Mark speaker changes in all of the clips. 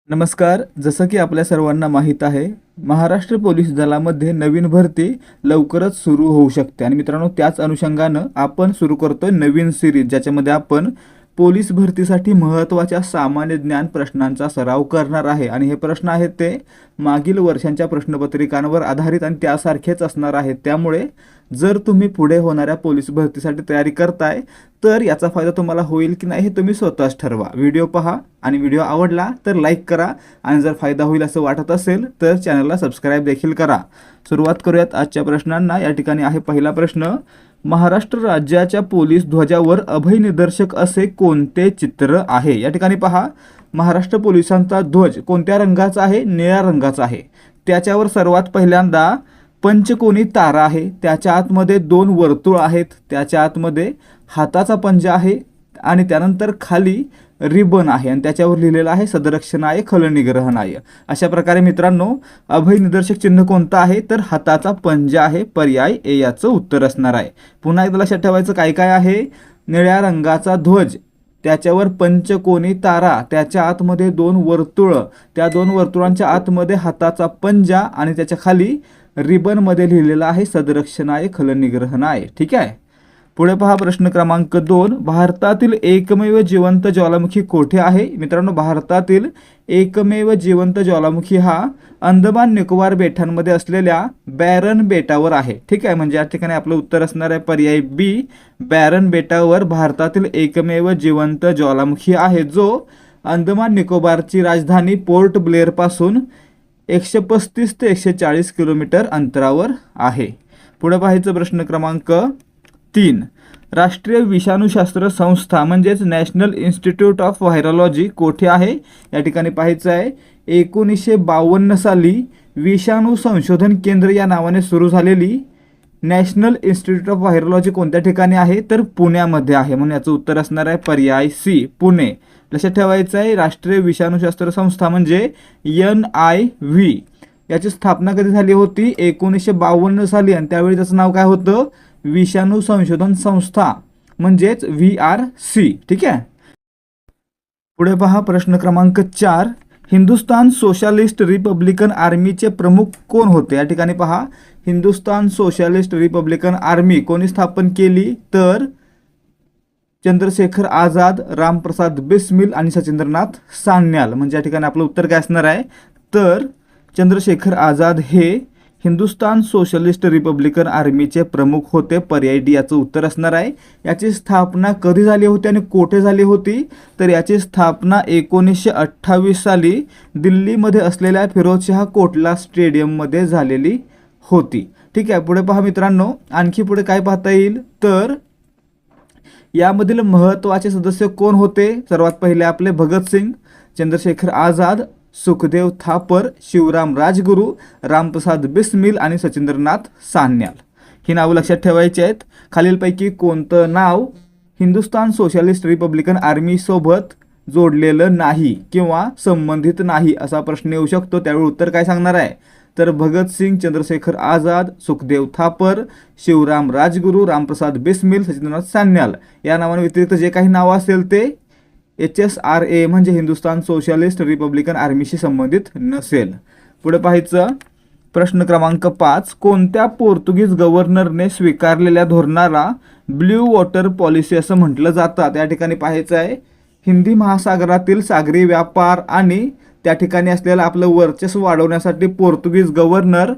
Speaker 1: नमस्कार. जसं की आपल्या सर्वांना माहीत आहे, महाराष्ट्र पोलीस दलामध्ये नवीन भरती लवकरच सुरू होऊ शकते आणि मित्रांनो त्याच अनुषंगानं आपण सुरू करतोय नवीन सिरीज, ज्याच्यामध्ये आपण पोलीस भरतीसाठी महत्त्वाच्या सामान्य ज्ञान प्रश्नांचा सराव करणार आहे. आणि हे प्रश्न आहेत ते मागील वर्षांच्या प्रश्नपत्रिकांवर आधारित आणि त्यासारखेच असणार आहेत. त्यामुळे जर तुम्ही पुढे होणाऱ्या पोलीस भरतीसाठी तयारी करताय तर याचा फायदा तुम्हाला होईल की नाही हे तुम्ही स्वतःच ठरवा. व्हिडिओ पहा आणि व्हिडिओ आवडला तर लाईक करा आणि जर फायदा होईल असं वाटत असेल तर चॅनलला सबस्क्राईब देखील करा. सुरुवात करूयात आजच्या प्रश्नांना. या ठिकाणी आहे पहिला प्रश्न. महाराष्ट्र राज्याच्या पोलीस ध्वजावर अभय निदर्शक असे कोणते चित्र आहे? या ठिकाणी पहा, महाराष्ट्र पोलिसांचा ध्वज कोणत्या रंगाचा आहे? निळ्या रंगाचा आहे. त्याच्यावर सर्वात पहिल्यांदा पंचकोनी तारा आहे, त्याच्या आतमध्ये दोन वर्तुळ आहेत, त्याच्या आतमध्ये हाताचा पंजा आहे आणि त्यानंतर खाली रिबन आहे आणि त्याच्यावर लिहिलेलं आहे सदरक्षणाय खलनिग्रहणाय. अशा प्रकारे मित्रांनो अभय निदर्शक चिन्ह कोणतं आहे तर हाताचा पंजा आहे. पर्याय ए याचं उत्तर असणार आहे. पुन्हा एकदा लक्षात ठेवायचं काय काय आहे. निळ्या रंगाचा ध्वज, त्याच्यावर पंचकोनी तारा, त्याच्या आतमध्ये दोन वर्तुळ, त्या दोन वर्तुळांच्या आतमध्ये हाताचा पंजा आणि त्याच्या खाली रिबनमध्ये लिहिलेला आहे सदरक्षणाय खलनिग्रहणाय. ठीक आहे. पुढे पहा प्रश्न क्रमांक 2. भारतातील एकमेव जिवंत ज्वालामुखी कोठे आहे? मित्रांनो भारतातील एकमेव जिवंत ज्वालामुखी हा अंदमान निकोबार बेटांमध्ये असलेल्या बॅरन बेटावर आहे. ठीक आहे, म्हणजे या ठिकाणी आपलं उत्तर असणार आहे पर्याय बी. बॅरन बेटावर भारतातील एकमेव जिवंत ज्वालामुखी आहे, जो अंदमान निकोबारची राजधानी पोर्ट ब्लेअर पासून 135 ते 140 किलोमीटर अंतरावर आहे. पुढे पाहायचं प्रश्न क्रमांक 3. राष्ट्रीय विषाणूशास्त्र संस्था म्हणजेच नॅशनल इन्स्टिट्यूट ऑफ व्हायरॉलॉजी कोठे आहे? या ठिकाणी पाहायचं आहे 1952 साली विषाणू संशोधन केंद्र या नावाने सुरू झालेली नॅशनल इन्स्टिट्यूट ऑफ व्हायरॉलॉजी कोणत्या ठिकाणी आहे तर पुण्यामध्ये आहे. म्हणून याचं उत्तर असणार आहे पर्याय सी, पुणे. लक्षात ठेवायचं आहे राष्ट्रीय विषाणूशास्त्र संस्था म्हणजे NIV. याची स्थापना कधी झाली होती? 1952 साली आणि त्यावेळी त्याचं नाव काय होतं? विषाणू संशोधन संस्था म्हणजेच VRC. ठीक आहे. पुढे पहा प्रश्न क्रमांक 4. हिंदुस्तान सोशलिस्ट रिपब्लिकन आर्मीचे प्रमुख कोण होते? या ठिकाणी पहा, हिंदुस्तान सोशलिस्ट रिपब्लिकन आर्मी कोणी स्थापन केली तर चंद्रशेखर आझाद, रामप्रसाद बिस्मिल आणि सचिंद्रनाथ सान्याल. म्हणजे या ठिकाणी आपलं उत्तर काय असणार आहे तर चंद्रशेखर आझाद हे हिंदुस्तान सोशलिस्ट रिपब्लिकन आर्मीचे प्रमुख होते. पर्याय डी याचं उत्तर असणार आहे. याची स्थापना कधी झाली होती आणि कोठे झाली होती तर याची स्थापना 1928 साली दिल्लीमध्ये असलेल्या फिरोजशाह कोटला स्टेडियममध्ये झालेली होती. ठीक आहे. पुढे पहा मित्रांनो, आणखी पुढे काय पाहता येईल तर यामधील महत्त्वाचे सदस्य कोण होते? सर्वात पहिले आपले भगतसिंग, चंद्रशेखर आझाद, सुखदेव थापर, शिवराम राजगुरू, रामप्रसाद बिस्मिल आणि सचिंद्रनाथ सान्याल. ही नावं लक्षात ठेवायची आहेत. खालीलपैकी कोणतं नाव हिंदुस्तान सोशलिस्ट रिपब्लिकन आर्मी सोबत जोडलेलं नाही किंवा संबंधित नाही असा प्रश्न येऊ शकतो. त्यावेळी उत्तर काय सांगणार आहे तर भगतसिंग, चंद्रशेखर आझाद, सुखदेव थापर, शिवराम राजगुरू, रामप्रसाद बिस्मिल, सचिंद्रनाथ सान्याल या नावांव्यतिरिक्त जे काही नाव असेल ते HSRA म्हणजे हिंदुस्तान सोशलिस्ट रिपब्लिकन आर्मीशी संबंधित नसेल. पुढे पाहायचं प्रश्न क्रमांक 5. कोणत्या पोर्तुगीज गव्हर्नरने स्वीकारलेल्या धोरणाला ब्ल्यू वॉटर पॉलिसी असं म्हटलं जातं? त्या ठिकाणी पाहायचं आहे हिंदी महासागरातील सागरी व्यापार आणि त्या ठिकाणी असलेलं आपलं वर्चस्व वाढवण्यासाठी पोर्तुगीज गव्हर्नर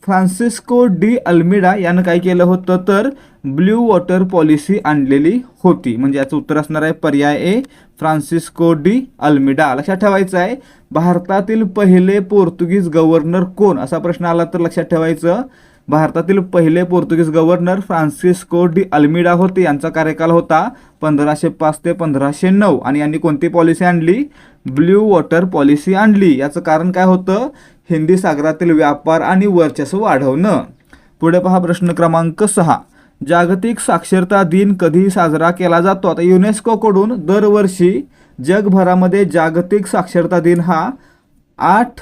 Speaker 1: फ्रान्सिस्को डी अल्मिडा यानं काय केलं होतं तर ब्ल्यू वॉटर पॉलिसी आणलेली होती. म्हणजे याचं उत्तर असणार आहे पर्याय ए, फ्रान्सिस्को डी अल्मिडा. लक्षात ठेवायचं आहे भारतातील पहिले पोर्तुगीज गव्हर्नर कोण असा प्रश्न आला तर लक्षात ठेवायचं भारतातील पहिले पोर्तुगीज गव्हर्नर फ्रान्सिस्को डी अल्मिडा होते. यांचा कार्यकाल होता 1505 ते 1509 आणि यांनी कोणती पॉलिसी आणली? ब्ल्यू वॉटर पॉलिसी आणली. याचं कारण काय होतं? हिंदी सागरातील व्यापार आणि वर्चस्व वाढवणं. पुढे पहा प्रश्न क्रमांक 6. जागतिक साक्षरता दिन कधी साजरा केला जातो? आता युनेस्कोकडून दरवर्षी जगभरामध्ये जागतिक साक्षरता दिन हा 8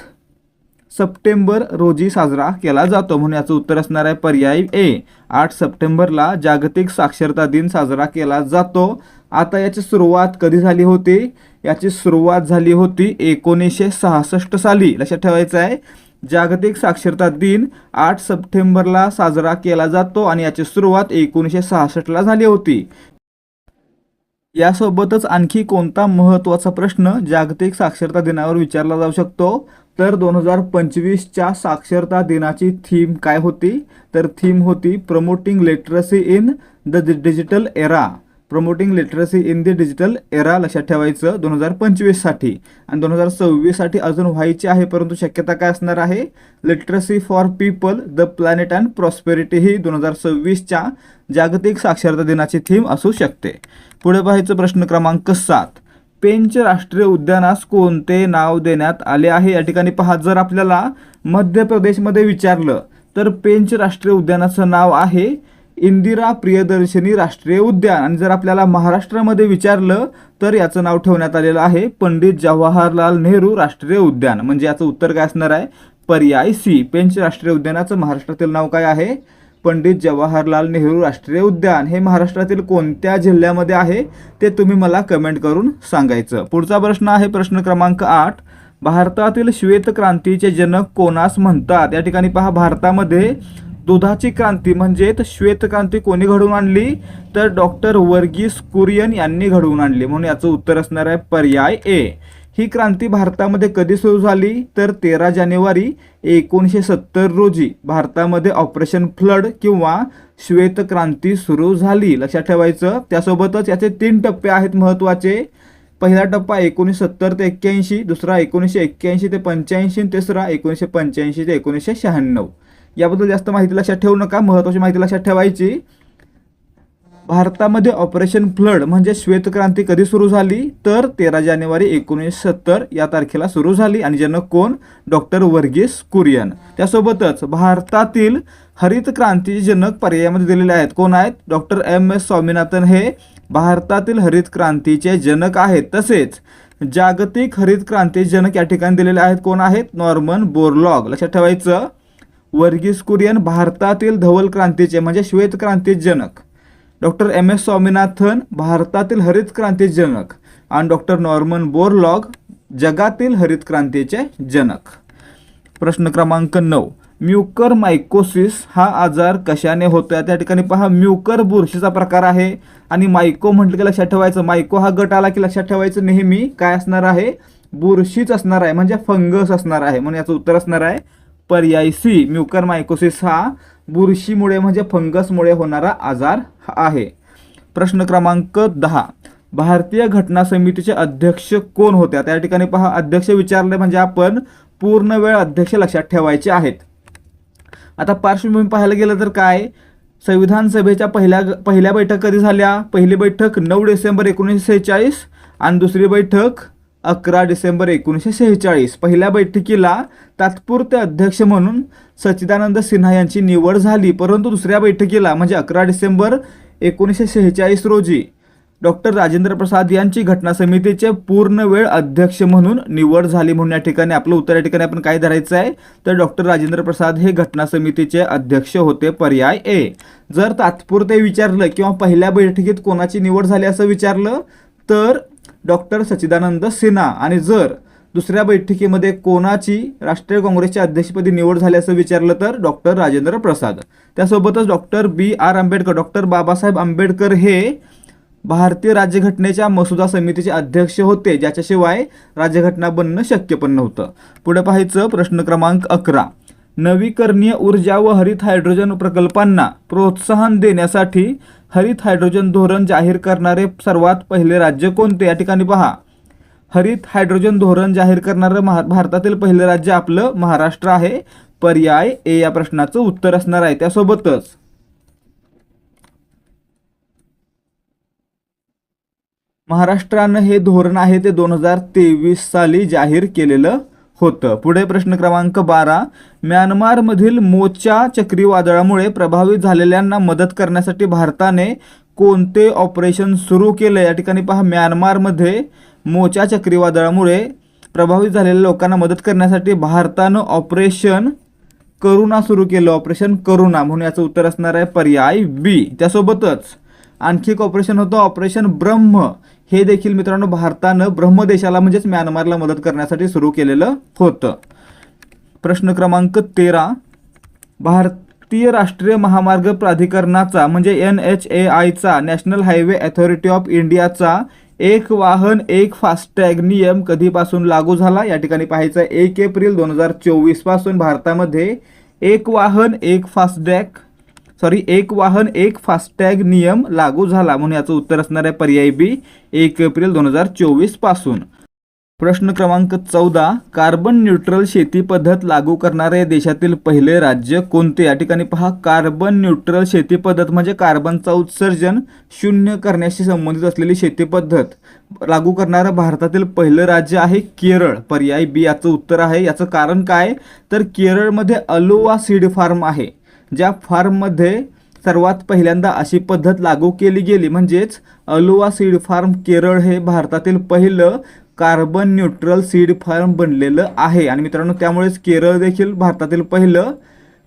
Speaker 1: सप्टेंबर रोजी साजरा केला जातो. म्हणून याचं उत्तर असणार आहे पर्याय ए. 8 सप्टेंबरला जागतिक साक्षरता दिन साजरा केला जातो. आता याची सुरुवात कधी झाली होती? याची सुरुवात झाली होती 1966 साली. लक्षात ठेवायचं आहे, जागतिक साक्षरता दिन 8 सप्टेंबरला साजरा केला जातो आणि याची सुरुवात 1966ला झाली होती. यासोबतच आणखी कोणता महत्त्वाचा प्रश्न जागतिक साक्षरता दिनावर विचारला जाऊ शकतो? तर 2025च्या साक्षरता दिनाची थीम काय होती? तर थीम होती promoting literacy in the digital era. Promoting literacy in the digital era लक्षात ठेवायचं 2025साठी. आणि 2026साठी अजून व्हायची आहे, परंतु शक्यता काय असणार आहे? Literacy for people the planet and prosperity ही 2026च्या जागतिक साक्षरता दिनाची थीम असू शकते. पुढे पाहायचं प्रश्न क्रमांक 7. पेंच राष्ट्रीय उद्यानास कोणते नाव देण्यात आले आहे? या ठिकाणी पहा, जर आपल्याला मध्य प्रदेशमध्ये विचारलं तर पेंच राष्ट्रीय उद्यानाचं नाव आहे इंदिरा प्रियदर्शनी राष्ट्रीय उद्यान. आणि जर आपल्याला महाराष्ट्रामध्ये विचारलं तर याचं नाव ठेवण्यात आलेलं आहे पंडित जवाहरलाल नेहरू राष्ट्रीय उद्यान. म्हणजे याचं उत्तर काय असणार आहे? पर्याय सी. पेंच राष्ट्रीय उद्यानाचं महाराष्ट्रातील नाव काय आहे? पंडित जवाहरलाल नेहरू राष्ट्रीय उद्यान. हे महाराष्ट्रातील कोणत्या जिल्ह्यामध्ये आहे ते तुम्ही मला कमेंट करून सांगायचं. पुढचा प्रश्न आहे प्रश्न क्रमांक 8. भारतातील श्वेत क्रांतीचे जनक कोणास म्हणतात? या ठिकाणी पहा, भारतामध्ये दुधाची क्रांती म्हणजे श्वेत क्रांती कोणी घडवून आणली? तर डॉक्टर वर्गीस कुरियन यांनी घडवून आणली. म्हणून याचं उत्तर असणार आहे पर्याय ए. ही क्रांती भारतामध्ये कधी सुरू झाली? तर 13 जानेवारी 1970 रोजी भारतामध्ये ऑपरेशन फ्लड किंवा श्वेत क्रांती सुरू झाली. लक्षात ठेवायचं. त्यासोबतच याचे 3 टप्पे आहेत महत्त्वाचे. पहिला टप्पा 1970 ते 81, दुसरा 1981 ते 85, तिसरा 1985 ते 1996. याबद्दल जास्त माहिती लक्षात ठेवू नका, महत्त्वाची माहिती लक्षात ठेवायची. भारतामध्ये ऑपरेशन फ्लड म्हणजे श्वेत क्रांती कधी सुरू झाली? तर 13 जानेवारी 1970 या तारखेला सुरू झाली. आणि जनक कोण? डॉक्टर वर्गीस कुरियन. त्यासोबतच भारतातील हरित क्रांतीचे जनक पर्यायामध्ये दिलेले आहेत. कोण आहेत? Doctor M.S. स्वामीनाथन हे भारतातील हरित क्रांतीचे जनक आहेत. तसेच जागतिक हरित क्रांतीचे जनक या ठिकाणी दिलेले आहेत. कोण आहेत? Norman Borlaug. लक्षात ठेवायचं. वर्गीस कुरियन भारतातील धवल क्रांतीचे म्हणजे श्वेत क्रांतीचे जनक, डॉक्टर M.S. स्वामीनाथन भारतातील हरित क्रांतीचे जनक आणि डॉक्टर नॉर्मन बोरलॉग जगातील हरित क्रांतीचे जनक. प्रश्न क्रमांक 9. म्युकर मायकोसिस हा आजार कशाने होतो? त्या ठिकाणी पहा, म्युकर बुरशीचा प्रकार आहे आणि मायको म्हटलं की लक्षात ठेवायचं, मायको हा गट आला की लक्षात ठेवायचं नेहमी काय असणार आहे? बुरशीच असणार आहे, म्हणजे फंगस असणार आहे. म्हणून याचं उत्तर असणार आहे पर्याय सी. म्युकर मायकोसिस हा बुरशीमुळे म्हणजे फंगसमुळे होणारा आजार आहे. प्रश्न क्रमांक 10. भारतीय घटना समितीचे अध्यक्ष कोण होते? त्या ठिकाणी पहा, अध्यक्ष विचारले म्हणजे आपण पूर्ण वेळ अध्यक्ष लक्षात ठेवायचे आहेत. आता पार्श्वभूमी पाहायला गेलं तर काय, संविधान सभेच्या पहिल्या बैठक कधी झाल्या? पहिली बैठक 9 डिसेंबर 1946 आणि दुसरी बैठक 11 डिसेंबर 1946. पहिल्या बैठकीला तात्पुरते अध्यक्ष म्हणून सच्चिदानंद सिन्हा यांची निवड झाली, परंतु दुसऱ्या बैठकीला म्हणजे 11 डिसेंबर 1946 रोजी डॉक्टर राजेंद्र प्रसाद यांची घटना समितीचे पूर्ण वेळ अध्यक्ष म्हणून निवड झाली. म्हणून या ठिकाणी आपलं उत्तर या ठिकाणी आपण काय धरायचं आहे? तर डॉक्टर राजेंद्र प्रसाद हे घटना समितीचे अध्यक्ष होते. पर्याय ए. जर तात्पुरते विचारलं किंवा पहिल्या बैठकीत कोणाची निवड झाली असं विचारलं तर डॉक्टर सच्चिदानंद सिन्हा, आणि जर दुसऱ्या बैठकीमध्ये कोणाची राष्ट्रीय काँग्रेसच्या अध्यक्षपदी निवड झाली असं विचारलं तर डॉक्टर राजेंद्र प्रसाद. त्यासोबतच doctor B.R. Ambedkar, doctor Babasaheb Ambedkar हे भारतीय राज्यघटनेच्या मसुदा समितीचे अध्यक्ष होते, ज्याच्याशिवाय राज्यघटना बनणं शक्य पण नव्हतं. पुढे पाहायचं प्रश्न क्रमांक 11. नवीकरणीय ऊर्जा व हरित हायड्रोजन प्रकल्पांना प्रोत्साहन देण्यासाठी हरित हायड्रोजन धोरण जाहीर करणारे सर्वात पहिले राज्य कोणते? या ठिकाणी पहा, हरित हायड्रोजन धोरण जाहीर करणारं भारतातील पहिले राज्य आपलं महाराष्ट्र आहे. पर्याय ए या प्रश्नाचं उत्तर असणार आहे. त्यासोबतच महाराष्ट्रानं हे धोरण आहे ते 2023 साली जाहीर केलेलं होतं. पुढे प्रश्न क्रमांक 12. म्यानमारमधील मोचा चक्रीवादळामुळे प्रभावित झालेल्यांना मदत करण्यासाठी भारताने कोणते ऑपरेशन सुरू केले? या ठिकाणी पहा, म्यानमारमध्ये मोचा चक्रीवादळामुळे प्रभावित झालेल्या लोकांना मदत करण्यासाठी भारतानं ऑपरेशन करुणा सुरू केलं. ऑपरेशन करुणा. म्हणून याचं उत्तर असणार आहे पर्याय बी. त्यासोबतच आणखी एक ऑपरेशन होतं ऑपरेशन ब्रह्म, हे देखील मित्रांनो भारतानं ब्रह्मदेशाला म्हणजेच म्यानमारला मदत करण्यासाठी सुरू केलेलं होतं. प्रश्न क्रमांक 13, भारतीय राष्ट्रीय महामार्ग प्राधिकरणाचा म्हणजे NHAIचा नॅशनल हायवे अथॉरिटी ऑफ इंडियाचा एक वाहन एक फास्टॅग नियम कधीपासून लागू झाला? या ठिकाणी पाहायचं आहे 1 एप्रिल 2024 पासून भारतामध्ये एक वाहन एक फास्टॅग नियम लागू झाला, म्हणून याचं उत्तर असणार आहे पर्याय बी 1 एप्रिल 2024 पासून. प्रश्न क्रमांक 14, कार्बन न्यूट्रल शेती पद्धत लागू करणारे देशातील पहिले राज्य कोणते? या ठिकाणी पहा, कार्बन न्यूट्रल शेती पद्धत म्हणजे कार्बनचा उत्सर्जन शून्य करण्याशी संबंधित असलेली शेती पद्धत लागू करणारं भारतातील पहिलं राज्य आहे केरळ, पर्याय बी याचं उत्तर आहे. याचं कारण काय, तर केरळमध्ये अलोवा सीड फार्म आहे, ज्या फार्ममध्ये सर्वात पहिल्यांदा अशी पद्धत लागू केली गेली, म्हणजेच अलोवा सीड फार्म केरळ हे भारतातील पहिलं कार्बन न्यूट्रल सीड फार्म बनलेलं आहे. आणि मित्रांनो त्यामुळेच केरळ देखील भारतातील पहिलं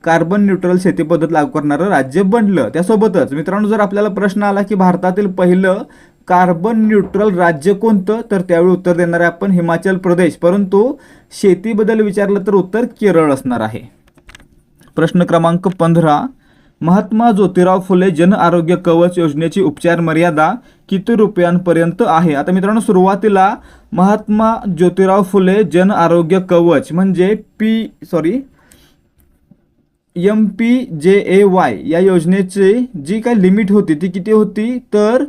Speaker 1: कार्बन न्यूट्रल शेती पद्धत लागू करणारं राज्य बनलं. त्यासोबतच मित्रांनो जर आपल्याला प्रश्न आला की भारतातील पहिलं कार्बन न्यूट्रल राज्य कोणतं, तर त्यावेळी उत्तर देणार आहे आपण हिमाचल प्रदेश, परंतु शेतीबद्दल विचारलं तर उत्तर केरळ असणार आहे. प्रश्न क्रमांक 15, महात्मा ज्योतिराव फुले जन आरोग्य कवच योजनेची उपचार मर्यादा किती रुपयांपर्यंत आहे? आता मित्रांनो सुरुवातीला महात्मा ज्योतिराव फुले जन आरोग्य कवच म्हणजे MPJAY या योजनेची जी काही लिमिट होती ती किती होती, तर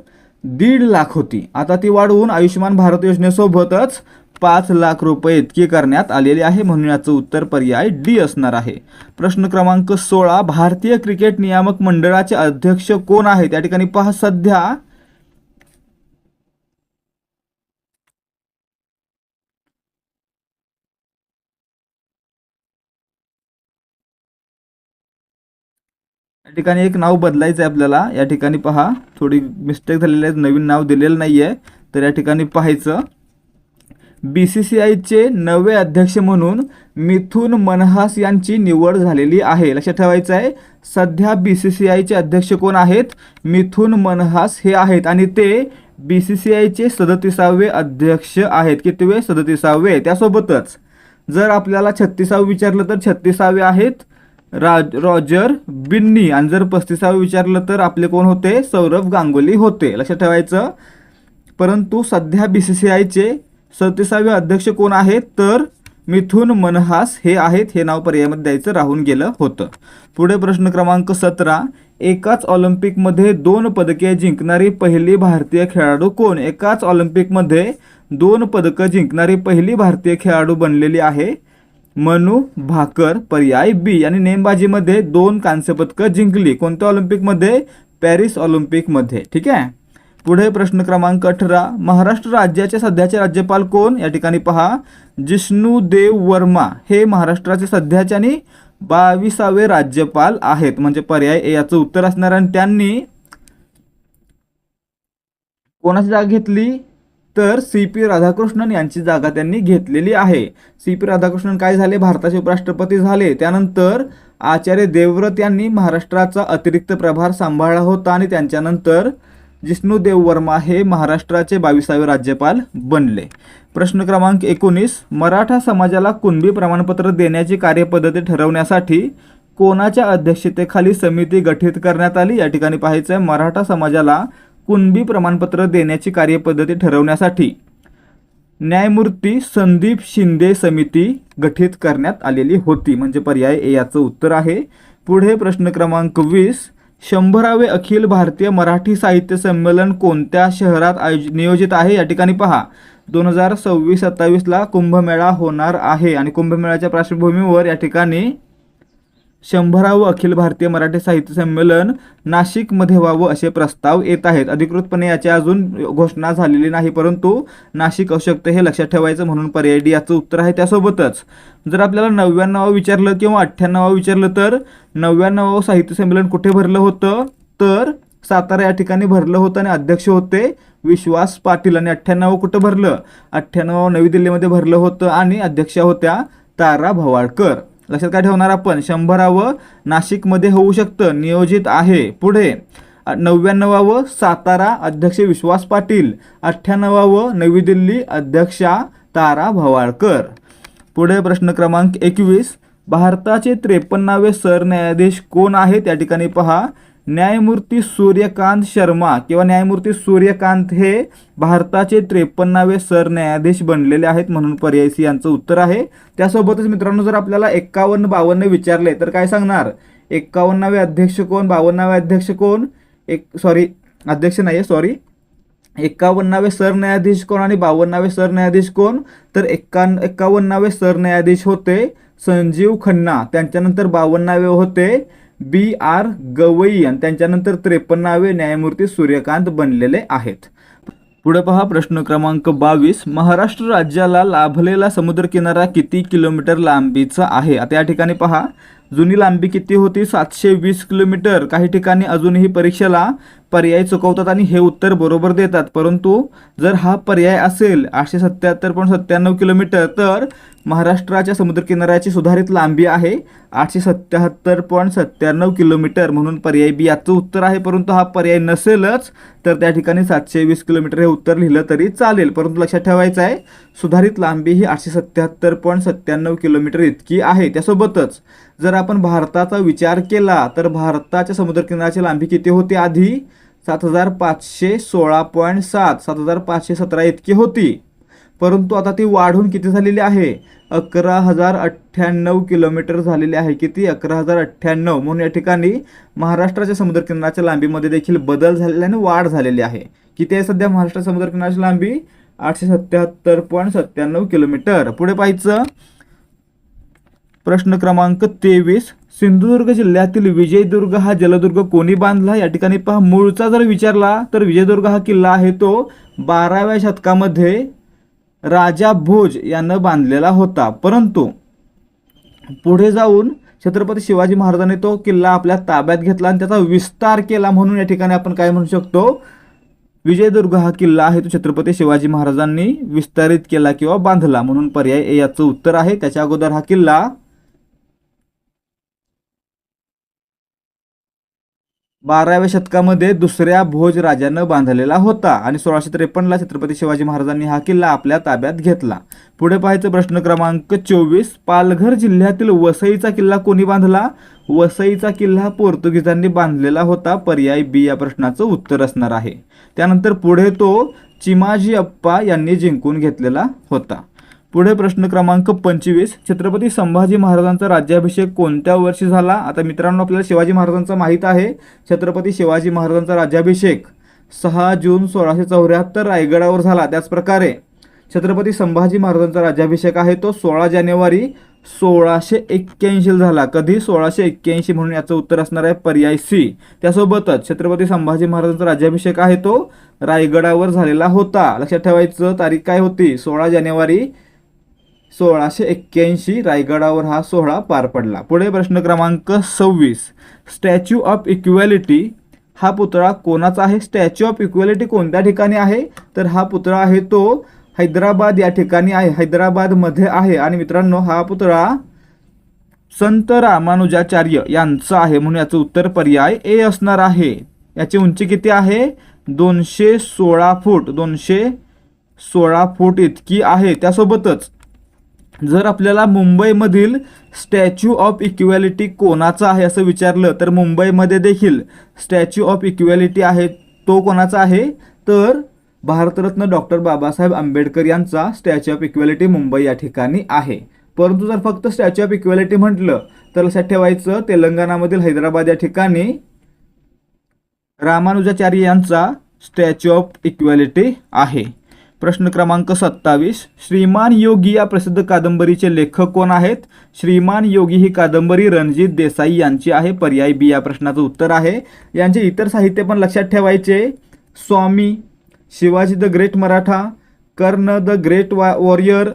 Speaker 1: 1.5 लाख होती. आता ती वाढवून आयुष्यमान भारत योजनेसोबतच 5 लाख रुपये इतकी करण्यात आलेली आहे, म्हणून याचं उत्तर पर्याय डी असणार आहे. प्रश्न क्रमांक 16, भारतीय क्रिकेट नियामक मंडळाचे अध्यक्ष कोण आहेत? त्या ठिकाणी पहा, सध्या या ठिकाणी एक नाव बदलायचं आहे आपल्याला. या ठिकाणी पहा थोडी मिस्टेक झालेली आहे, नवीन नाव दिलेलं नाहीये, तर या ठिकाणी पाहायचं BCCIचे नवे अध्यक्ष म्हणून मिथुन मनहास यांची निवड झालेली आहे. लक्षात ठेवायचं आहे, सध्या BCCIचे अध्यक्ष कोण आहेत? मिथुन मनहास हे आहेत आणि ते BCCIचे 37वे अध्यक्ष आहेत. कितवे? 37वे. त्यासोबतच जर आपल्याला 36वे विचारलं तर 36वे आहेत रॉजर बिन्नी, आणि जर 35वे विचारलं तर आपले कोण होते? सौरभ गांगुली होते. लक्षात ठेवायचं. परंतु सध्या BCCIचे 37वे अध्यक्ष कोण आहेत? तर मिथुन मनहास हे आहेत. हे नाव पर्यायामध्ये द्यायचं राहून गेलं होतं. पुढे प्रश्न क्रमांक 17, एकाच ऑलिम्पिकमध्ये 2 पदके जिंकणारी पहिली भारतीय खेळाडू कोण? एकाच ऑलिम्पिकमध्ये 2 पदकं जिंकणारी पहिली भारतीय खेळाडू बनलेली आहे मनू भाकर, पर्याय बी. आणि नेमबाजीमध्ये 2 कांस्य पदकं जिंकली. कोणत्या ऑलिम्पिकमध्ये? पॅरिस ऑलिम्पिकमध्ये. ठीक आहे. पुढे प्रश्न क्रमांक 18, महाराष्ट्र राज्याचे सध्याचे राज्यपाल कोण? या ठिकाणी पहा, जिष्णुदेव वर्मा हे महाराष्ट्राचे सध्याचे आणि 22वे राज्यपाल आहेत, म्हणजे पर्याय ए याचं उत्तर असणार. आणि त्यांनी कोणाची जागा घेतली? तर CP राधाकृष्णन यांची जागा त्यांनी घेतलेली आहे. CP राधाकृष्णन काय झाले? भारताचे उपराष्ट्रपती झाले. त्यानंतर आचार्य देवव्रत यांनी महाराष्ट्राचा अतिरिक्त प्रभार सांभाळला होता आणि त्यांच्यानंतर जिष्णुदेव वर्मा हे महाराष्ट्राचे 22वे राज्यपाल बनले. प्रश्न क्रमांक 19, मराठा समाजाला कुणबी प्रमाणपत्र देण्याची कार्यपद्धती ठरवण्यासाठी कोणाच्या अध्यक्षतेखाली समिती गठीत करण्यात आली? या ठिकाणी पाहायचं आहे, मराठा समाजाला कुणबी प्रमाणपत्र देण्याची कार्यपद्धती ठरवण्यासाठी न्यायमूर्ती संदीप शिंदे समिती गठीत करण्यात आलेली होती, म्हणजे पर्याय ए याचं उत्तर आहे. पुढे प्रश्न क्रमांक 20, 100वे अखिल भारतीय मराठी साहित्य संमेलन कोणत्या शहरात नियोजित आहे? या ठिकाणी पहा, 2026-27ला कुंभमेळा होणार आहे आणि कुंभमेळ्याच्या पार्श्वभूमीवर या ठिकाणी 100वे अखिल भारतीय मराठी साहित्य संमेलन नाशिकमध्ये व्हावं असे प्रस्ताव येत आहेत. अधिकृतपणे याची अजून घोषणा झालेली नाही, परंतु नाशिक असू शकते हे लक्षात ठेवायचं, म्हणून पर्याय डी याचं उत्तर आहे. त्यासोबतच जर आपल्याला 99वे विचारलं किंवा 98वे विचारलं तर 99वे साहित्य संमेलन कुठे भरलं होतं? तर सातारा या ठिकाणी भरलं होतं आणि अध्यक्ष होते विश्वास पाटील. आणि 98वे कुठं भरलं? 98वे नवी दिल्लीमध्ये भरलं होतं आणि अध्यक्षा होत्या तारा भवाळकर. लक्षात काय ठेवणार आपण? 100वे नाशिकमध्ये होऊ शकतं, नियोजित आहे. पुढे 99व सातारा अध्यक्ष विश्वास पाटील, 98व नवी दिल्ली अध्यक्षा तारा भवाळकर. पुढे प्रश्न क्रमांक 21, भारताचे 53वे सरन्यायाधीश कोण आहेत? या ठिकाणी पहा, न्यायमूर्ती सूर्यकांत शर्मा किंवा न्यायमूर्ती सूर्यकांत हे भारताचे 53वे सरन्यायाधीश बनलेले आहेत म्हणून पर्याय सी यांचं उत्तर आहे. त्यासोबतच मित्रांनो, जर आपल्याला 51, 52 विचारले तर काय सांगणार? 51वे अध्यक्ष कोण, 52वे अध्यक्ष कोण, अध्यक्ष नाही सॉरी 51वे सरन्यायाधीश कोण आणि 52वे सरन्यायाधीश कोण? तर 51वे सरन्यायाधीश होते संजीव खन्ना, त्यांच्यानंतर 52वे होते BR गवई आणि त्यांच्यानंतर 53वे न्यायमूर्ती सूर्यकांत बनलेले आहेत. पुढे पहा प्रश्न क्रमांक 22, महाराष्ट्र राज्याला लाभलेला समुद्रकिनारा किती किलोमीटर लांबीचा आहे? आता या ठिकाणी पहा, जुनी लांबी किती होती? 720 किलोमीटर. काही ठिकाणी अजूनही परीक्षेला पर्याय चुकवतात आणि हे उत्तर बरोबर देतात, परंतु जर हा पर्याय असेल 877.97 किलोमीटर तर महाराष्ट्राच्या समुद्रकिनाऱ्याची सुधारित लांबी आहे 877.97 किलोमीटर म्हणून पर्याय बी याचं उत्तर आहे. परंतु हा पर्याय नसेलच तर त्या ठिकाणी 720 किलोमीटर हे उत्तर लिहिलं तरी चालेल, परंतु लक्षात ठेवायचं आहे सुधारित लांबी ही 877.97 किलोमीटर इतकी आहे. त्यासोबतच जर आपण भारताचा विचार केला तर भारताच्या समुद्रकिनाऱ्याची लांबी किती होती? आधी 7516.7 7517 इतकी होती, परंतु आता ती वाढून किती झालेली आहे? 11,098 किलोमीटर झालेली आहे. किती? 11,098. म्हणून या ठिकाणी महाराष्ट्राच्या समुद्रकिनाऱ्याच्या लांबीमध्ये देखील बदल झालेला आणि वाढ झालेली आहे. किती आहे सध्या महाराष्ट्र समुद्रकिनाऱ्याची लांबी? 877.97 किलोमीटर. पुढे पाहायचं प्रश्न क्रमांक 23, सिंधुदुर्ग जिल्ह्यातील विजयदुर्ग हा जलदुर्ग कोणी बांधला? या ठिकाणी पहा, मूळचा जर विचारला तर विजयदुर्ग हा किल्ला आहे तो 12व्या शतकामध्ये राजा भोज यानं बांधलेला होता, परंतु पुढे जाऊन छत्रपती शिवाजी महाराजांनी तो किल्ला आपल्या ताब्यात घेतला आणि त्याचा विस्तार केला, म्हणून या ठिकाणी आपण काय म्हणू शकतो? विजयदुर्ग हा किल्ला आहे तो छत्रपती शिवाजी महाराजांनी विस्तारित केला किंवा बांधला, म्हणून पर्याय ए याचं उत्तर आहे. त्याच्या अगोदर हा किल्ला 12व्या शतकामध्ये दुसऱ्या भोज राजानं बांधलेला होता आणि 1653ला छत्रपती शिवाजी महाराजांनी हा किल्ला आपल्या ताब्यात घेतला. पुढे पाहायचं प्रश्न क्रमांक 24, पालघर जिल्ह्यातील वसईचा किल्ला कोणी बांधला? वसईचा किल्ला पोर्तुगीजांनी बांधलेला होता. पर्याय बी या प्रश्नाचं उत्तर असणार आहे. त्यानंतर पुढे तो चिमाजी अप्पा यांनी जिंकून घेतलेला होता. पुढे प्रश्न क्रमांक 25, छत्रपती संभाजी महाराजांचा राज्याभिषेक कोणत्या वर्षी झाला? आता मित्रांनो, आपल्याला शिवाजी महाराजांचा माहीत आहे छत्रपती शिवाजी महाराजांचा राज्याभिषेक 6 जून 1674 रायगडावर झाला. त्याचप्रकारे छत्रपती संभाजी महाराजांचा राज्याभिषेक आहे तो 16 जानेवारी 1681 झाला. कधी? 1681, म्हणून याचं उत्तर असणार आहे पर्याय सी. त्यासोबतच छत्रपती संभाजी महाराजांचा राज्याभिषेक आहे तो रायगडावर झालेला होता. लक्षात ठेवायचं तारीख काय होती? 16 जानेवारी 1681 रायगडावर हा सोहळा पार पडला. पुढे प्रश्न क्रमांक 26, स्टॅच्यू ऑफ इक्वॅलिटी हा पुतळा कोणाचा आहे? स्टॅच्यू ऑफ इक्वॅलिटी कोणत्या ठिकाणी आहे? तर हा पुतळा आहे तो हैदराबाद या ठिकाणी आहे, हैदराबादमध्ये आहे. आणि मित्रांनो, हा पुतळा संत रामानुजाचार्य यांचा आहे, म्हणून याचं उत्तर पर्याय ए असणार आहे. याची उंची किती आहे? 216 फूट 216 फूट इतकी आहे. त्यासोबतच जर आपल्याला मुंबईमधील स्टॅच्यू ऑफ इक्वॅलिटी कोणाचा आहे असं विचारलं तर मुंबईमध्ये देखील स्टॅच्यू ऑफ इक्वॅलिटी आहे तो कोणाचा आहे? तर भारतरत्न डॉक्टर बाबासाहेब आंबेडकर यांचा स्टॅच्यू ऑफ इक्वॅलिटी मुंबई या ठिकाणी आहे. परंतु जर फक्त स्टॅच्यू ऑफ इक्वॅलिटी म्हटलं तर लक्षात ठेवायचं तेलंगणामधील हैदराबाद या ठिकाणी रामानुजाचार्य यांचा स्टॅच्यू ऑफ इक्वॅलिटी आहे. प्रश्न क्रमांक 27, श्रीमान योगी या प्रसिद्ध कादंबरीचे लेखक कोण आहेत? श्रीमान योगी ही कादंबरी रणजित देसाई यांची आहे. पर्याय बी या प्रश्नाचं उत्तर आहे. यांचे इतर साहित्य पण लक्षात ठेवायचे. Swami, Shivaji the Great Maratha, Karna the great warrior,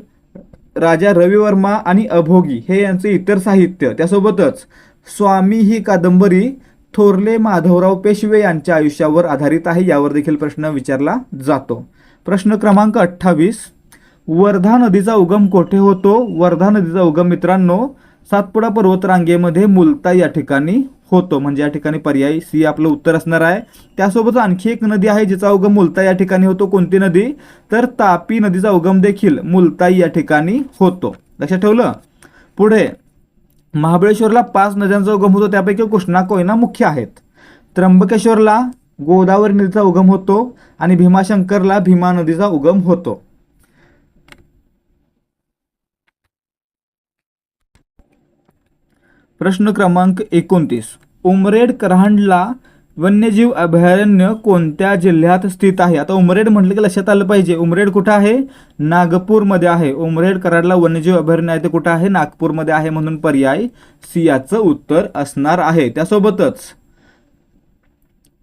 Speaker 1: Raja Ravi Varma आणि अभोगी हे यांचे इतर साहित्य. त्यासोबतच स्वामी ही कादंबरी थोरले माधवराव पेशवे यांच्या आयुष्यावर आधारित आहे. यावर देखील प्रश्न विचारला जातो. प्रश्न क्रमांक 28, वर्धा नदीचा उगम कोठे होतो? वर्धा नदीचा उगम मित्रांनो सातपुडा पर्वतरांगेमध्ये मुलताई या ठिकाणी होतो, म्हणजे या ठिकाणी पर्याय सी आपलं उत्तर असणार आहे. त्यासोबत आणखी एक नदी आहे जिचा उगम मुलताई या ठिकाणी होतो. कोणती नदी? तर तापी नदीचा उगम देखील मुलताई या ठिकाणी होतो. लक्षात ठेवलं. पुढे महाबळेश्वरला 5 नद्यांचा उगम होतो, त्यापैकी कृष्णा कोयना मुख्य आहेत. त्र्यंबकेश्वरला गोदावरी नदीचा उगम होतो आणि भीमाशंकरला भीमा नदीचा उगम होतो. प्रश्न क्रमांक 29. उमरेड करहांडला वन्यजीव अभयारण्य कोणत्या जिल्ह्यात स्थित आहे? आता उमरेड म्हटलं की लक्षात आलं पाहिजे, उमरेड कुठं आहे? नागपूरमध्ये आहे. उमरेड कराडला वन्यजीव अभयारण्य आहे ते कुठं आहे? नागपूरमध्ये आहे, म्हणून पर्याय सी याचं उत्तर असणार आहे. त्यासोबतच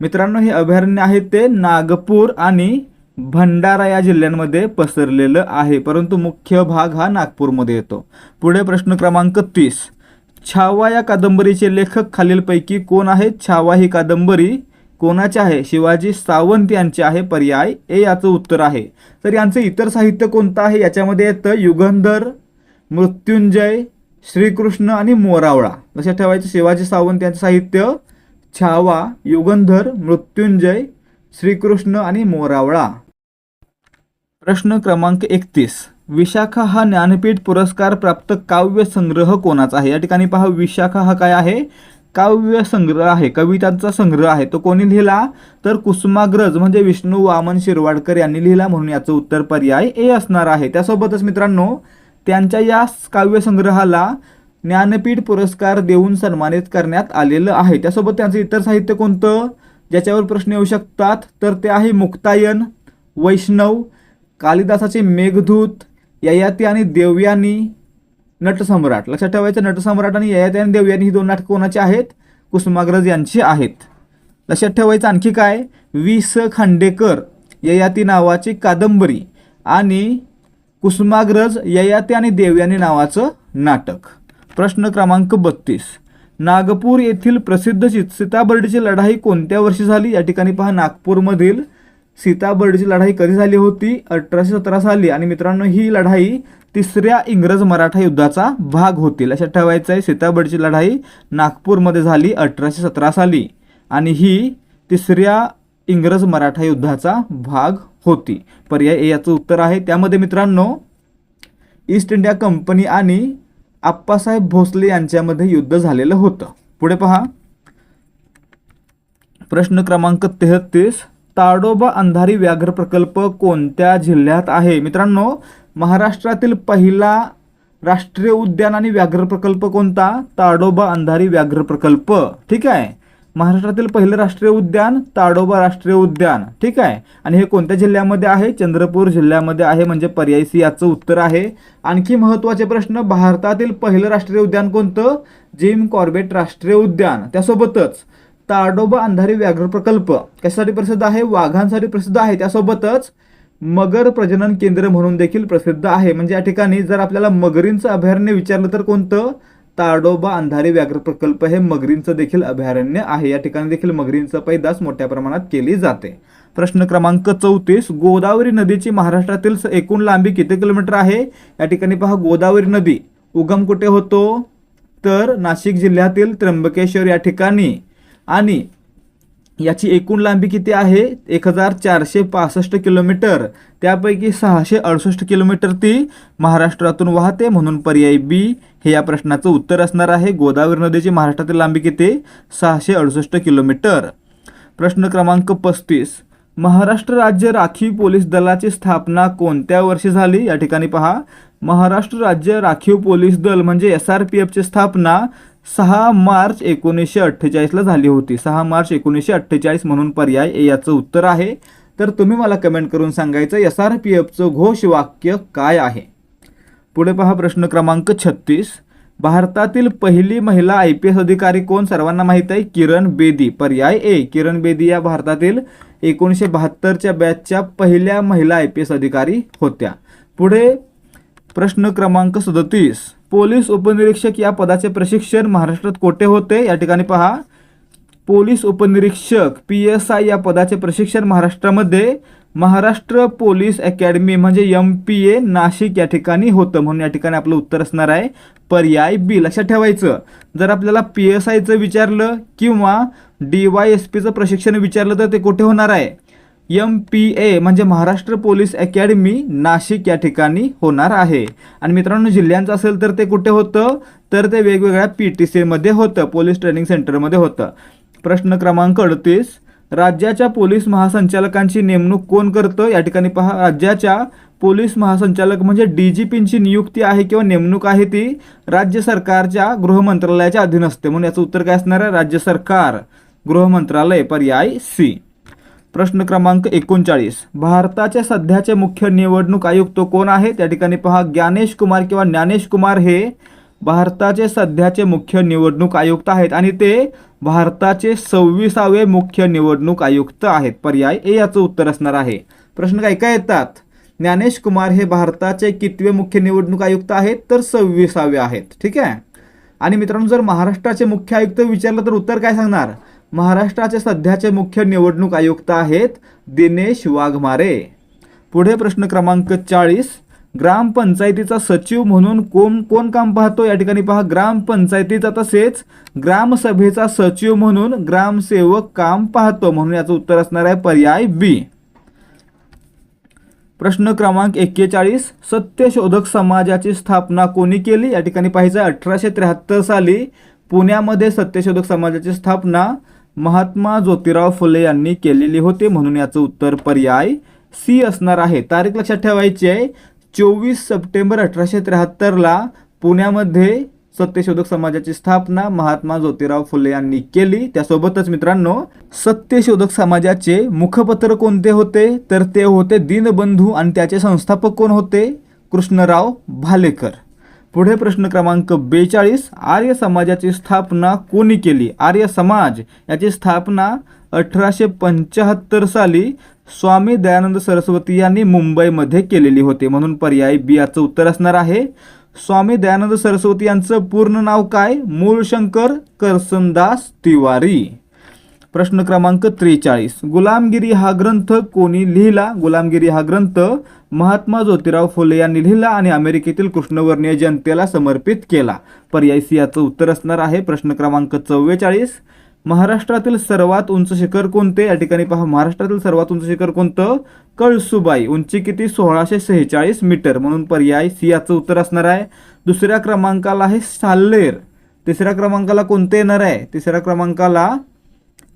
Speaker 1: मित्रांनो हे अभयारण्य आहे ते नागपूर आणि भंडारा या जिल्ह्यांमध्ये पसरलेलं आहे, परंतु मुख्य भाग हा नागपूरमध्ये येतो. पुढे प्रश्न क्रमांक 30. छावा या कादंबरीचे लेखक खालीलपैकी कोण आहेत? छावा ही कादंबरी कोणाची आहे? शिवाजी सावंत यांचे आहे. पर्याय ए याचं उत्तर आहे. तर यांचं इतर साहित्य कोणतं आहे? याच्यामध्ये येतं युगंधर, मृत्युंजय, श्रीकृष्ण आणि मोरावळा. लक्षात ठेवायचं, शिवाजी सावंत यांचं साहित्य छावा, युगंधर, मृत्युंजय, श्रीकृष्ण आणि मोरावळा. प्रश्न क्रमांक 31. विशाखा हा ज्ञानपीठ पुरस्कार प्राप्त काव्य संग्रह कोणाचा आहे? या ठिकाणी पहा, विशाखा हा काय आहे? काव्य संग्रह आहे, कवितांचा संग्रह आहे. तो कोणी लिहिला? तर कुसुमाग्रज म्हणजे विष्णू वामन शिरवाडकर यांनी लिहिला, म्हणून याचं उत्तर पर्याय ए असणार आहे. त्यासोबतच मित्रांनो त्यांच्या या काव्य संग्रहाला ज्ञानपीठ पुरस्कार देऊन सन्मानित करण्यात आलेलं आहे. त्यासोबत त्यांचं इतर साहित्य कोणतं ज्याच्यावर प्रश्न येऊ शकतात? तर ते आहे मुक्तायन, वैष्णव, कालिदासाचे मेघदूत, ययाती आणि देवयानी, नटसम्राट. लक्षात ठेवायचं, नटसम्राट आणि ययाती आणि देवयानी ही 2 नाटकं कोणाची आहेत? कुसुमाग्रज यांची आहेत. लक्षात ठेवायचं आणखी काय? वि स खांडेकर ययाती नावाची कादंबरी आणि कुसुमाग्रज ययाती आणि देवयानी नावाचं नाटक. प्रश्न क्रमांक 32. नागपूर येथील प्रसिद्ध सीताबर्डीची लढाई कोणत्या वर्षी झाली? या ठिकाणी पहा, नागपूरमधील सीताबर्डीची लढाई कधी झाली होती? 1817 साली. आणि मित्रांनो ही लढाई 3ऱ्या इंग्रज मराठा युद्धाचा भाग होती. लक्षात ठेवायचं आहे, सीताबर्डीची लढाई नागपूरमध्ये झाली 1817 साली आणि ही 3ऱ्या इंग्रज मराठा युद्धाचा भाग होती. पर्याय ए याचं उत्तर आहे. त्यामध्ये मित्रांनो ईस्ट इंडिया कंपनी आणि आप्पासाहेब भोसले यांच्यामध्ये युद्ध झालेलं होतं. पुढे पहा, प्रश्न क्रमांक 33. ताडोबा अंधारी व्याघ्र प्रकल्प कोणत्या जिल्ह्यात आहे? मित्रांनो महाराष्ट्रातील पहिला राष्ट्रीय उद्यान आणि व्याघ्र प्रकल्प कोणता? ताडोबा अंधारी व्याघ्र प्रकल्प. ठीक आहे, महाराष्ट्रातील पहिलं राष्ट्रीय उद्यान ताडोबा राष्ट्रीय उद्यान. ठीक आहे, आणि हे कोणत्या जिल्ह्यामध्ये आहे? चंद्रपूर जिल्ह्यामध्ये आहे, म्हणजे पर्याय सी याचं उत्तर आहे. आणखी महत्त्वाचे प्रश्न, भारतातील पहिलं राष्ट्रीय उद्यान कोणतं? जिम कॉर्बेट राष्ट्रीय उद्यान. त्यासोबतच ताडोबा अंधारी व्याघ्र प्रकल्प कशासाठी प्रसिद्ध आहे? वाघांसाठी प्रसिद्ध आहे. त्यासोबतच मगर प्रजनन केंद्र म्हणून देखील प्रसिद्ध आहे. म्हणजे या ठिकाणी जर आपल्याला मगरींचं अभयारण्य विचारलं तर कोणतं? ताडोबा अंधारी व्याघ्र प्रकल्प हे मगरींचं देखील अभयारण्य आहे. या ठिकाणी देखील मगरींचं पैदास मोठ्या प्रमाणात केली जाते. प्रश्न क्रमांक 34. गोदावरी नदीची महाराष्ट्रातील एकूण लांबी किती किलोमीटर आहे? या ठिकाणी पहा, गोदावरी नदी उगम कुठे होतो? तर नाशिक जिल्ह्यातील त्र्यंबकेश्वर या ठिकाणी, आणि याची एकूण लांबी किती आहे? 1465 किलोमीटर. त्यापैकी 668 किलोमीटर ती महाराष्ट्रातून वाहते, म्हणून पर्याय बी हे या प्रश्नाचं उत्तर असणार आहे. गोदावरी नदीची महाराष्ट्रातील लांबी किती? 668 किलोमीटर. प्रश्न क्रमांक 35. महाराष्ट्र राज्य राखीव पोलीस दलाची स्थापना कोणत्या वर्षी झाली? या ठिकाणी पहा, महाराष्ट्र राज्य राखीव पोलीस दल म्हणजे SRPF ची स्थापना 6 मार्च 1948 ला झाली होती. 6 मार्च 1948, म्हणून पर्याय ए याचं उत्तर आहे. तर तुम्ही मला कमेंट करून सांगायचं SRPFचं घोषवाक्य काय आहे. पुढे पहा, प्रश्न क्रमांक 36. भारतातील पहिली महिला IPS अधिकारी कोण? सर्वांना माहित आहे, किरण बेदी. पर्याय ए, किरण बेदी या भारतातील 1972च्या बॅचच्या पहिल्या महिला IPS अधिकारी होत्या. पुढे प्रश्न क्रमांक 37. पोलीस उपनिरीक्षक या पदाचे प्रशिक्षण महाराष्ट्रात कोठे होते? या ठिकाणी पहा, पोलीस उपनिरीक्षक PSI या पदाचे प्रशिक्षण महाराष्ट्रामध्ये महाराष्ट्र पोलीस अकॅडमी म्हणजे MPA नाशिक या ठिकाणी होतं, म्हणून या ठिकाणी आपलं उत्तर असणार आहे पर्याय बी. लक्षात ठेवायचं, जर आपल्याला PSIचं विचारलं किंवा DYSPचं प्रशिक्षण विचारलं तर ते कुठे होणार आहे? MPA म्हणजे महाराष्ट्र पोलीस अकॅडमी नाशिक या ठिकाणी होणार आहे. आणि मित्रांनो, जिल्ह्यांचं असेल तर ते कुठे होतं? तर ते वेगवेगळ्या PTC मध्ये होतं, पोलीस ट्रेनिंग सेंटरमध्ये होतं. प्रश्न क्रमांक 38, राज्याच्या पोलीस महासंचालकांची नेमणूक कोण करतं? या ठिकाणी पहा, राज्याच्या पोलीस महासंचालक म्हणजे DGPची नियुक्ती आहे किंवा नेमणूक आहे ती राज्य सरकारच्या गृह मंत्रालयाच्या अधीन असते, म्हणून याचं उत्तर काय असणार आहे? राज्य सरकार, गृह मंत्रालय, पर्याय सी. प्रश्न क्रमांक 39, भारताचे सध्याचे मुख्य निवडणूक आयुक्त कोण आहेत? या ठिकाणी पहा, ज्ञानेश कुमार किंवा ज्ञानेश कुमार हे भारताचे सध्याचे मुख्य निवडणूक आयुक्त आहेत आणि ते भारताचे 26वे मुख्य निवडणूक आयुक्त आहेत, पर्याय ए याचं उत्तर असणार आहे. प्रश्न काय काय येतात? ज्ञानेश कुमार हे भारताचे कितवे मुख्य निवडणूक आयुक्त आहेत? तर 26वे आहेत. ठीक आहे. आणि मित्रांनो, जर महाराष्ट्राचे मुख्य आयुक्त विचारलं तर उत्तर काय सांगणार? महाराष्ट्राचे सध्याचे मुख्य निवडणूक आयुक्त आहेत दिनेश वाघमारे. पुढे प्रश्न क्रमांक 40, ग्रामपंचायतीचा सचिव म्हणून कोण काम पाहतो? या ठिकाणी पहा, ग्रामपंचायतीचा तसेच ग्रामसभेचा सचिव म्हणून ग्रामसेवक काम पाहतो, म्हणून याचं उत्तर असणार आहे पर्याय बी. प्रश्न क्रमांक 41, सत्यशोधक समाजाची स्थापना कोणी केली? या ठिकाणी पाहायचं, 1873 साली पुण्यामध्ये सत्यशोधक समाजाची स्थापना महात्मा ज्योतिराव फुले यांनी केलेली होती, म्हणून याचं उत्तर पर्याय सी असणार आहे. तारीख लक्षात ठेवायची आहे, 24 सप्टेंबर 1873ला पुण्यामध्ये सत्यशोधक समाजाची स्थापना महात्मा ज्योतिराव फुले यांनी केली. त्यासोबतच मित्रांनो, सत्यशोधक समाजाचे मुखपत्र कोणते होते? तर ते होते दीनबंधू आणि त्याचे संस्थापक कोण होते? कृष्णराव भालेकर. पुढे प्रश्न क्रमांक 42, आर्य समाजाची स्थापना कोणी केली? आर्य समाज याची स्थापना 1875 साली स्वामी दयानंद सरस्वती यांनी मुंबईमध्ये केलेली होती, म्हणून पर्याय बी याचं उत्तर असणार आहे. स्वामी दयानंद सरस्वती यांचं पूर्ण नाव काय? मूळशंकर करसनदास तिवारी. प्रश्न क्रमांक 43, गुलामगिरी हा ग्रंथ कोणी लिहिला? गुलामगिरी हा ग्रंथ महात्मा ज्योतिराव फुले यांनी लिहिला आणि अमेरिकेतील कृष्णवर्णीय जनतेला समर्पित केला, पर्याय सी याचं उत्तर असणार आहे. प्रश्न क्रमांक 44, महाराष्ट्रातील सर्वात उंच शिखर कोणते? या ठिकाणी पहा, महाराष्ट्रातील सर्वात उंच शिखर कोणतं? कळसुबाई. उंची किती? 1646 मीटर, म्हणून पर्याय सी याचं उत्तर असणार आहे. दुसऱ्या क्रमांकाला आहे साल्हेर. तिसऱ्या क्रमांकाला कोणते येणार आहे? तिसऱ्या क्रमांकाला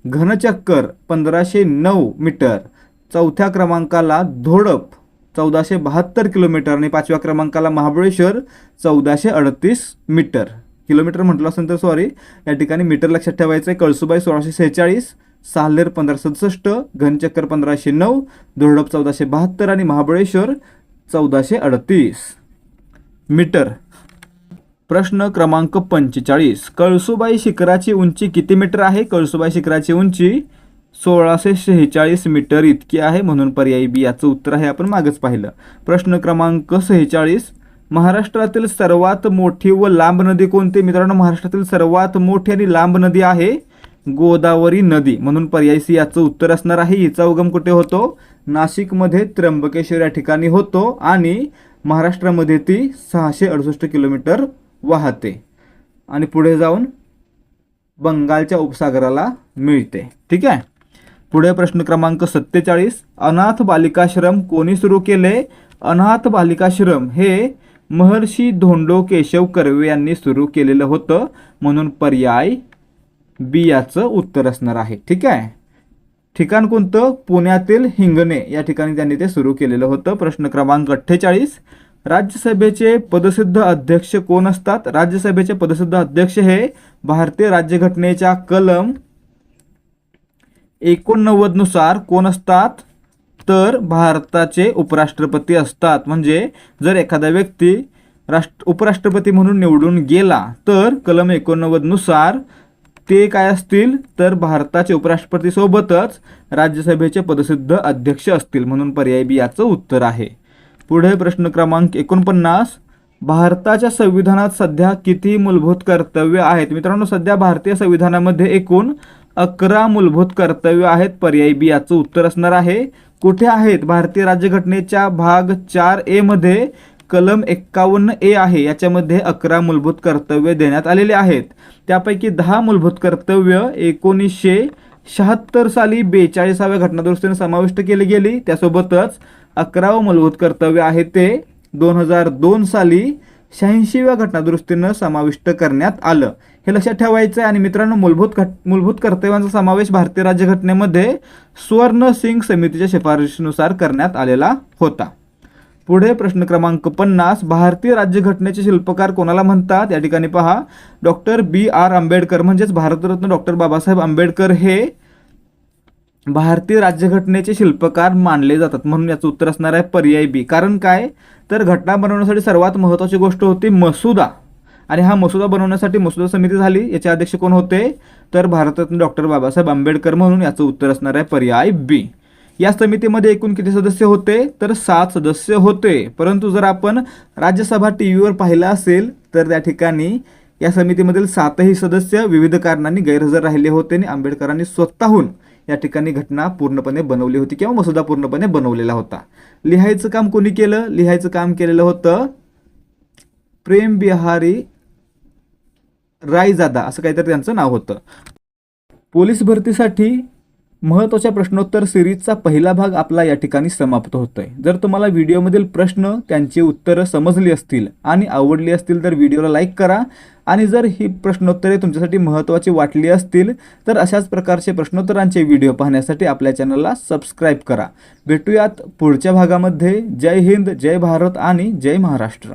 Speaker 1: घनचक्कर 1509 मीटर. चौथ्या क्रमांकाला धोडप 1472 किलोमीटर आणि 5व्या क्रमांकाला महाबळेश्वर 1438 मीटर. किलोमीटर म्हटलं असेल तर सॉरी, या ठिकाणी मीटर लक्षात ठेवायचं आहे. कळसुबाई 1646, साल्हेर 1567, घनचक्कर 1509, धोडप 1472 आणि महाबळेश्वर 1438 मीटर. प्रश्न क्रमांक 45, कळसुबाई शिखराची उंची किती मीटर आहे? कळसुबाई शिखराची उंची 1646 मीटर इतकी आहे, म्हणून पर्याय बी याचं उत्तर आहे, आपण मागच पाहिलं. प्रश्न क्रमांक 46, महाराष्ट्रातील सर्वात मोठी व लांब नदी कोणती? मित्रांनो, महाराष्ट्रातील सर्वात मोठी आणि लांब नदी आहे गोदावरी नदी, म्हणून पर्याय सी याचं उत्तर असणार आहे. हिचा उगम कुठे होतो? नाशिकमध्ये त्र्यंबकेश्वर या ठिकाणी होतो आणि महाराष्ट्रामध्ये ती 668 किलोमीटर वाहते आणि पुढे जाऊन बंगालच्या उपसागराला मिळते. ठीक आहे. पुढे प्रश्न क्रमांक 47, अनाथ बालिकाश्रम कोणी सुरू केले? अनाथ बालिकाश्रम हे महर्षी धोंडो केशव कर्वे यांनी सुरू केलेलं होतं, म्हणून पर्याय बी याचं उत्तर असणार आहे. ठीक आहे. ठिकाण कोणतं? पुण्यातील हिंगणे या ठिकाणी त्यांनी ते सुरू केलेलं होतं. प्रश्न क्रमांक 48, राज्यसभेचे पदसिद्ध अध्यक्ष कोण असतात? राज्यसभेचे पदसिद्ध अध्यक्ष हे भारतीय राज्यघटनेच्या कलम 89 नुसार कोण असतात? तर भारताचे उपराष्ट्रपती असतात. म्हणजे जर एखादा व्यक्ती उपराष्ट्रपती म्हणून निवडून गेला तर कलम 89 नुसार ते काय असतील? तर भारताचे उपराष्ट्रपती सोबतच राज्यसभेचे पदसिद्ध अध्यक्ष असतील, म्हणून पर्याय बी याचं उत्तर आहे. पुढे प्रश्न क्रमांक 49, भारताच्या संविधानात सध्या किती मूलभूत कर्तव्य आहेत? मित्रांनो, सध्या भारतीय संविधानामध्ये एकूण 11 मूलभूत कर्तव्य आहेत, पर्याय बी याचं उत्तर असणार आहे. कुठे आहेत? भारतीय राज्यघटनेच्या भाग 4A मध्ये कलम 51A आहे. याच्यामध्ये 11 मूलभूत कर्तव्य देण्यात आलेले आहेत. त्यापैकी 10 मूलभूत कर्तव्य 1976 साली 42व्या घटनादुरुस्तीने समाविष्ट केली गेली. त्यासोबतच 11वं मूलभूत कर्तव्य आहे ते 2002 साली 86व्या घटनादुरुस्तीनं समाविष्ट करण्यात आलं. हे लक्षात ठेवायचं आहे. आणि मित्रांनो, मूलभूत कर्तव्यांचा समावेश भारतीय राज्यघटनेमध्ये स्वर्ण सिंग समितीच्या शिफारशीनुसार करण्यात आलेला होता. पुढे प्रश्न क्रमांक 50. भारतीय राज्यघटनेचे शिल्पकार कोणाला म्हणतात? या ठिकाणी पहा, डॉक्टर B.R. आंबेडकर म्हणजेच भारतरत्न डॉक्टर बाबासाहेब आंबेडकर हे भारतीय राज्यघटनेचे शिल्पकार मानले जातात. म्हणून याचं उत्तर असणार आहे पर्याय बी. कारण काय, तर घटना बनवण्यासाठी सर्वात महत्त्वाची गोष्ट होती मसुदा. आणि हा मसुदा बनवण्यासाठी मसुदा समिती झाली. याचे अध्यक्ष कोण होते? तर भारतरत्न डॉक्टर बाबासाहेब आंबेडकर. म्हणून याचं उत्तर असणार आहे पर्याय बी. या समितीमध्ये एकूण किती सदस्य होते? तर 7 सदस्य होते. परंतु जर आपण राज्यसभा टीव्हीवर पाहिलं असेल तर त्या ठिकाणी या समितीमधील 7ही सदस्य विविध कारणांनी गैरहजर राहिले होते आणि आंबेडकरांनी स्वतःहून या ठिकाणी घटना पूर्णपणे बनवली होती किंवा मसुदा पूर्णपणे बनवलेला होता. लिहायचं काम कोणी केलं? लिहायचं काम केलेलं होतं प्रेम बिहारी रायजादा, असं काहीतरी त्यांचं नाव होतं. पोलीस भरतीसाठी महत्त्वाच्या प्रश्नोत्तर सिरीजचा पहिला भाग आपला या ठिकाणी समाप्त होतोय. जर तुम्हाला व्हिडिओमधील प्रश्न त्यांची उत्तरं समजली असतील आणि आवडली असतील तर व्हिडिओला लाईक करा. आणि जर ही प्रश्नोत्तरे तुमच्यासाठी महत्त्वाची वाटली असतील तर अशाच प्रकारचे प्रश्नोत्तरांचे व्हिडिओ पाहण्यासाठी आपल्या चॅनलला सबस्क्राईब करा. भेटूयात पुढच्या भागामध्ये. जय हिंद, जय भारत आणि जय महाराष्ट्र.